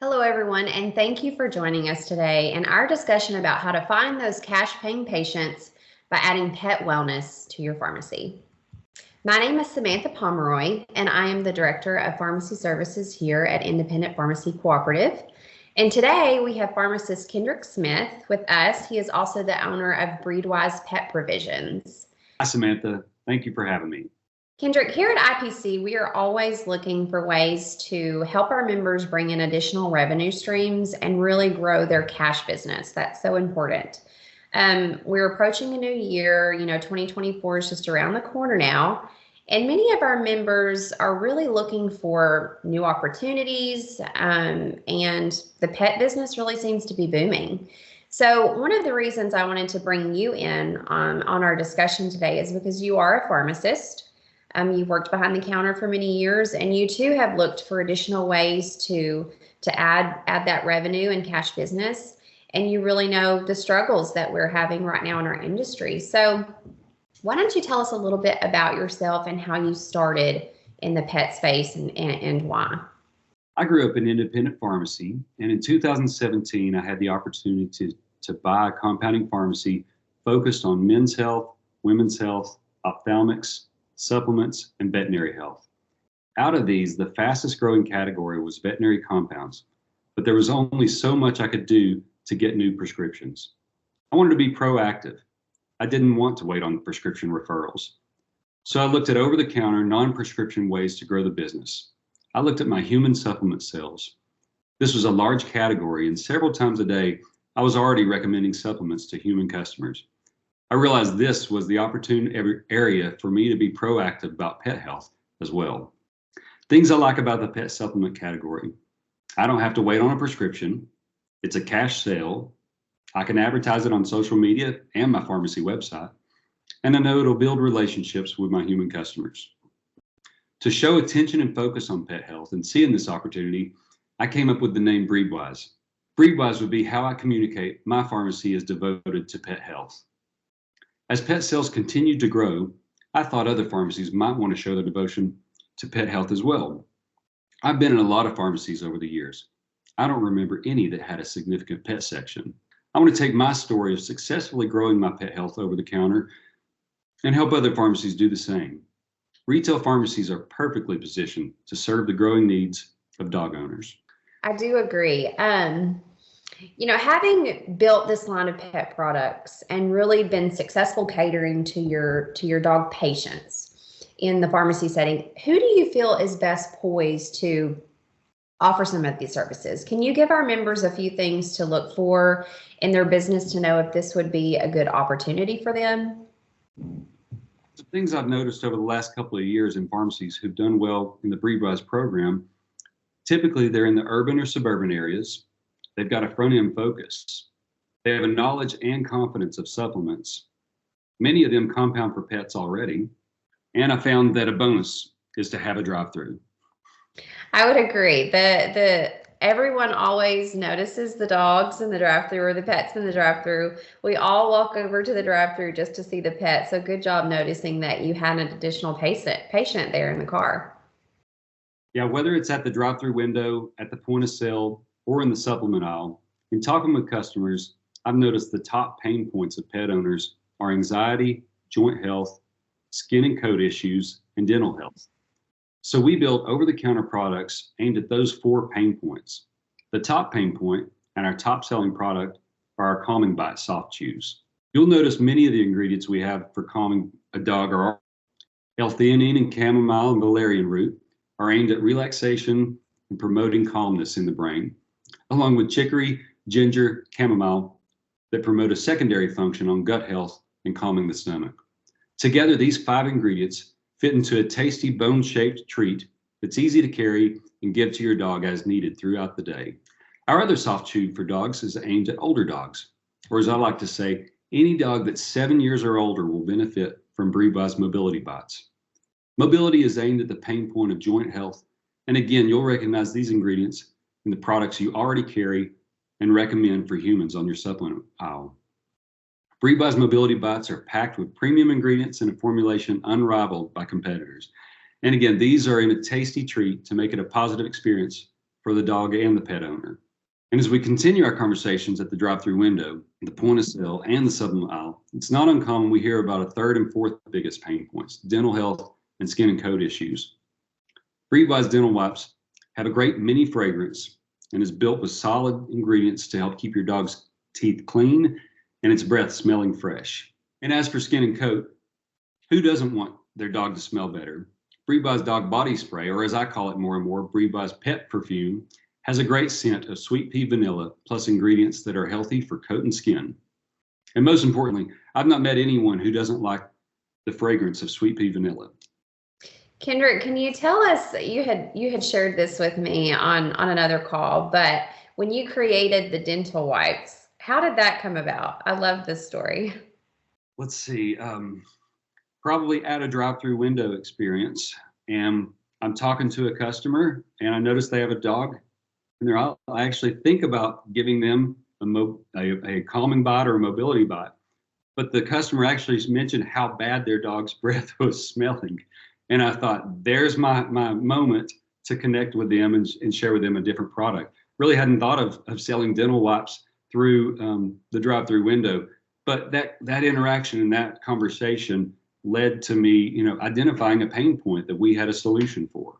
Hello, everyone, and thank you for joining us today in our discussion about how to find those cash-paying patients by adding pet wellness to your pharmacy. My name is Samantha Pomeroy, and I am the Director of Pharmacy Services here at Independent Pharmacy Cooperative. And today we have pharmacist Kendrick Smith with us. He is also the owner of Breedwise Pet Provisions. Hi, Samantha. Thank you for having me. Kendrick, here at IPC, we are always looking for ways to help our members bring in additional revenue streams and really grow their cash business. That's so important. We're approaching a new year. 2024 is just around the corner now. And many of our members are really looking for new opportunities, and the pet business really seems to be booming. So one of the reasons I wanted to bring you in on our discussion today is because you are a pharmacist. You've worked behind the counter for many years, and you too have looked for additional ways to add that revenue and cash business. And you really know the struggles that we're having right now in our industry. So why don't you tell us a little bit about yourself and how you started in the pet space and why? I grew up in independent pharmacy, and in 2017, I had the opportunity to buy a compounding pharmacy focused on men's health, women's health, ophthalmics, supplements, and veterinary health. Out of these, the fastest growing category was veterinary compounds, but there was only so much I could do to get new prescriptions. I wanted to be proactive. I didn't want to wait on prescription referrals. So I looked at over-the-counter, non-prescription ways to grow the business. I looked at my human supplement sales. This was a large category, and several times a day, I was already recommending supplements to human customers. I realized this was the opportune area for me to be proactive about pet health as well. Things I like about the pet supplement category: I don't have to wait on a prescription. It's a cash sale. I can advertise it on social media and my pharmacy website. And I know it'll build relationships with my human customers. To show attention and focus on pet health and seeing this opportunity, I came up with the name Breedwise. Breedwise would be how I communicate my pharmacy is devoted to pet health. As pet sales continued to grow, I thought other pharmacies might want to show their devotion to pet health as well. I've been in a lot of pharmacies over the years. I don't remember any that had a significant pet section. I want to take my story of successfully growing my pet health over the counter and help other pharmacies do the same. Retail pharmacies are perfectly positioned to serve the growing needs of dog owners. I do agree. Having built this line of pet products and really been successful catering to your dog patients in the pharmacy setting, who do you feel is best poised to offer some of these services? Can you give our members a few things to look for in their business to know if this would be a good opportunity for them? The things I've noticed over the last couple of years in pharmacies who've done well in the Breedwise program, typically they're in the urban or suburban areas. They've got a front-end focus. They have a knowledge and confidence of supplements. Many of them compound for pets already. And I found that a bonus is to have a drive-through. I would agree. Everyone always notices the dogs in the drive-thru or the pets in the drive-thru. We all walk over to the drive-thru just to see the pet. So good job noticing that you had an additional patient there in the car. Yeah, whether it's at the drive-thru window, at the point of sale, or in the supplement aisle, in talking with customers, I've noticed the top pain points of pet owners are anxiety, joint health, skin and coat issues, and dental health. So we built over-the-counter products aimed at those 4 pain points. The top pain point and our top selling product are our Calming Bite soft chews. You'll notice many of the ingredients we have for calming a dog are L-theanine and chamomile and valerian root are aimed at relaxation and promoting calmness in the brain, along with chicory, ginger, chamomile that promote a secondary function on gut health and calming the stomach. Together, these 5 ingredients fit into a tasty bone-shaped treat that's easy to carry and give to your dog as needed throughout the day. Our other soft chew for dogs is aimed at older dogs, or as I like to say, any dog that's 7 years or older will benefit from Breedwise Mobility Bites. Mobility is aimed at the pain point of joint health, and again, you'll recognize these ingredients in the products you already carry and recommend for humans on your supplement aisle. Breedwise Mobility Bites are packed with premium ingredients and a formulation unrivaled by competitors. And again, these are in a tasty treat to make it a positive experience for the dog and the pet owner. And as we continue our conversations at the drive-through window, the point of sale, and the supplement aisle, it's not uncommon we hear about a third and fourth biggest pain points: dental health and skin and coat issues. Breedwise dental wipes have a great mini fragrance and is built with solid ingredients to help keep your dog's teeth clean and its breath smelling fresh. And as for skin and coat, who doesn't want their dog to smell better? Breedwise Dog Body Spray, or as I call it more and more, Breedwise Pet Perfume, has a great scent of sweet pea vanilla, plus ingredients that are healthy for coat and skin. And most importantly, I've not met anyone who doesn't like the fragrance of sweet pea vanilla. Kendrick, can you tell us, you had shared this with me on another call, but when you created the dental wipes, how did that come about? I love this story. Let's see, probably at a drive-through window experience, and I'm talking to a customer and I notice they have a dog, and I actually think about giving them a calming bite or a mobility bite, but the customer actually mentioned how bad their dog's breath was smelling. And I thought, there's my moment to connect with them and share with them a different product. Really hadn't thought of selling dental wipes through the drive-through window, but that interaction and that conversation led to me, identifying a pain point that we had a solution for.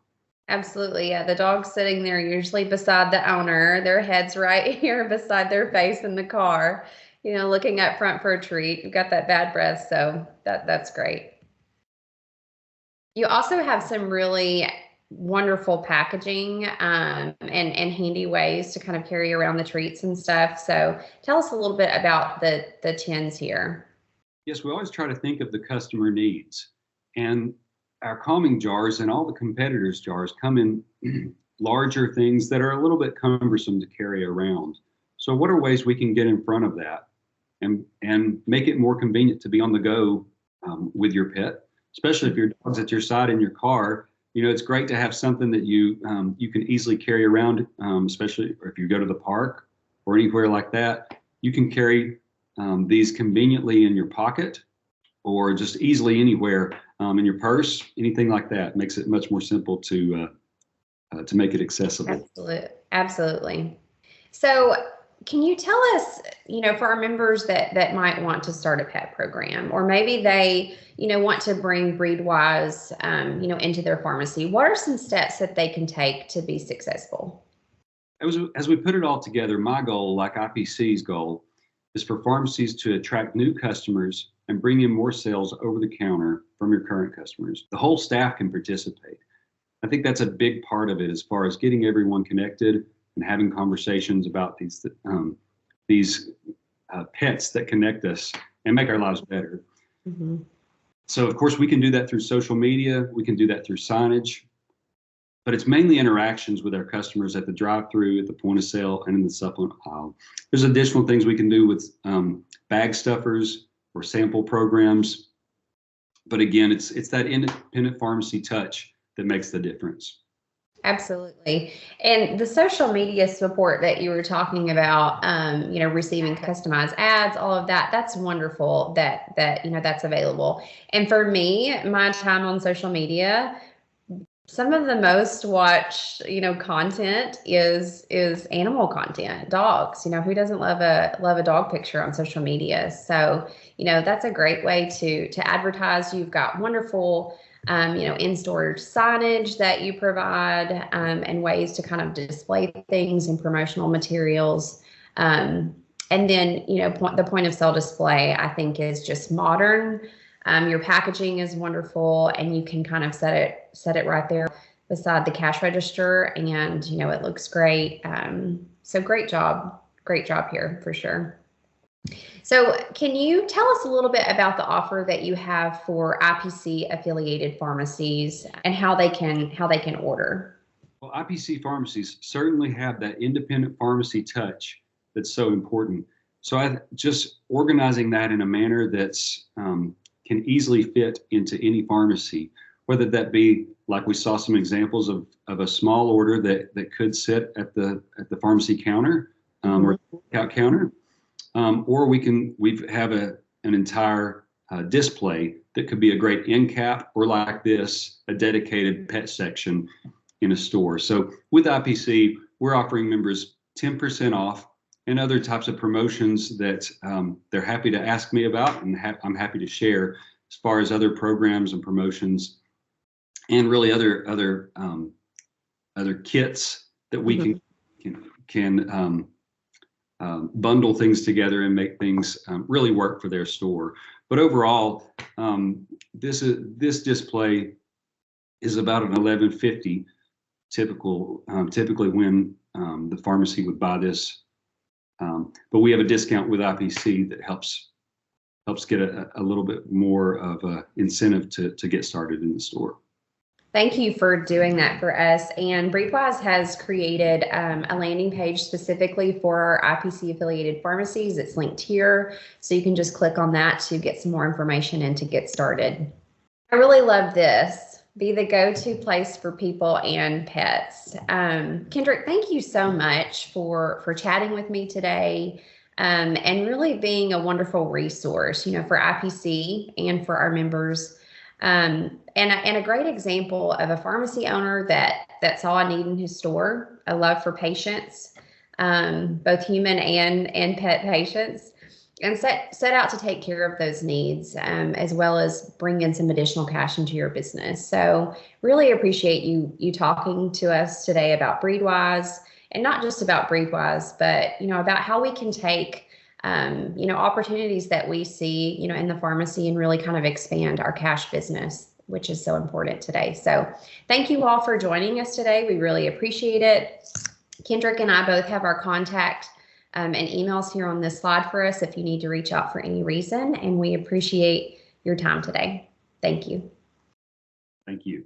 Absolutely. Yeah. The dog's sitting there usually beside the owner, their head's right here beside their face in the car, looking up front for a treat. You've got that bad breath. So that's great. You also have some really wonderful packaging and handy ways to kind of carry around the treats and stuff. So tell us a little bit about the tins here. Yes, we always try to think of the customer needs. And our calming jars and all the competitors' jars come in larger things that are a little bit cumbersome to carry around. So what are ways we can get in front of that and make it more convenient to be on the go with your pet? Especially if your dog's at your side in your car, it's great to have something that you can easily carry around, especially if you go to the park or anywhere like that. You can carry these conveniently in your pocket or just easily anywhere in your purse, anything like that. Makes it much more simple to make it accessible. Absolutely. So can you tell us, for our members that might want to start a pet program, or maybe they, want to bring Breedwise, into their pharmacy, what are some steps that they can take to be successful? As we put it all together, my goal, like IPC's goal, is for pharmacies to attract new customers and bring in more sales over the counter from your current customers. The whole staff can participate. I think that's a big part of it, as far as getting everyone connected and having conversations about these pets that connect us and make our lives better. Mm-hmm. So, of course, we can do that through social media. We can do that through signage. But it's mainly interactions with our customers at the drive-through, at the point of sale, and in the supplement aisle. There's additional things we can do with bag stuffers or sample programs. But again, it's that independent pharmacy touch that makes the difference. Absolutely. And the social media support that you were talking about, receiving customized ads, all of that, that's wonderful that that's available. And for me, my time on social media, some of the most watched, content is animal content, dogs. Who doesn't love a dog picture on social media? So, that's a great way to advertise. You've got wonderful in-store signage that you provide, and ways to kind of display things and promotional materials. And then, the point of sale display, I think, is just modern. Your packaging is wonderful, and you can kind of set it right there beside the cash register, and, it looks great. So great job here for sure. So can you tell us a little bit about the offer that you have for IPC affiliated pharmacies and how they can order? Well, IPC pharmacies certainly have that independent pharmacy touch that's so important. So I just organizing that in a manner that's can easily fit into any pharmacy, whether that be, like we saw some examples of a small order that could sit at the pharmacy counter or counter. Or we have an entire display that could be a great end cap, or like this, a dedicated pet section in a store. So with IPC, we're offering members 10% off and other types of promotions that they're happy to ask me about, and I'm happy to share as far as other programs and promotions, and really other kits that we can bundle things together and make things really work for their store. But overall, this display is about an $11.50 typically when the pharmacy would buy this. But we have a discount with IPC that helps get a little bit more of an incentive to get started in the store. Thank you for doing that for us. And Breedwise has created a landing page specifically for our IPC affiliated pharmacies. It's linked here, so you can just click on that to get some more information and to get started. I really love this. Be the go-to place for people and pets. Kendrick, thank you so much for chatting with me today, and really being a wonderful resource, for IPC and for our members. And a great example of a pharmacy owner that saw a need in his store, a love for patients, both human and pet patients, and set out to take care of those needs, as well as bring in some additional cash into your business. So really appreciate you talking to us today about Breedwise, and not just about Breedwise, but about how we can take opportunities that we see, in the pharmacy and really kind of expand our cash business, which is so important today. So thank you all for joining us today. We really appreciate it. Kendrick and I both have our contact and emails here on this slide for us if you need to reach out for any reason. And we appreciate your time today. Thank you. Thank you.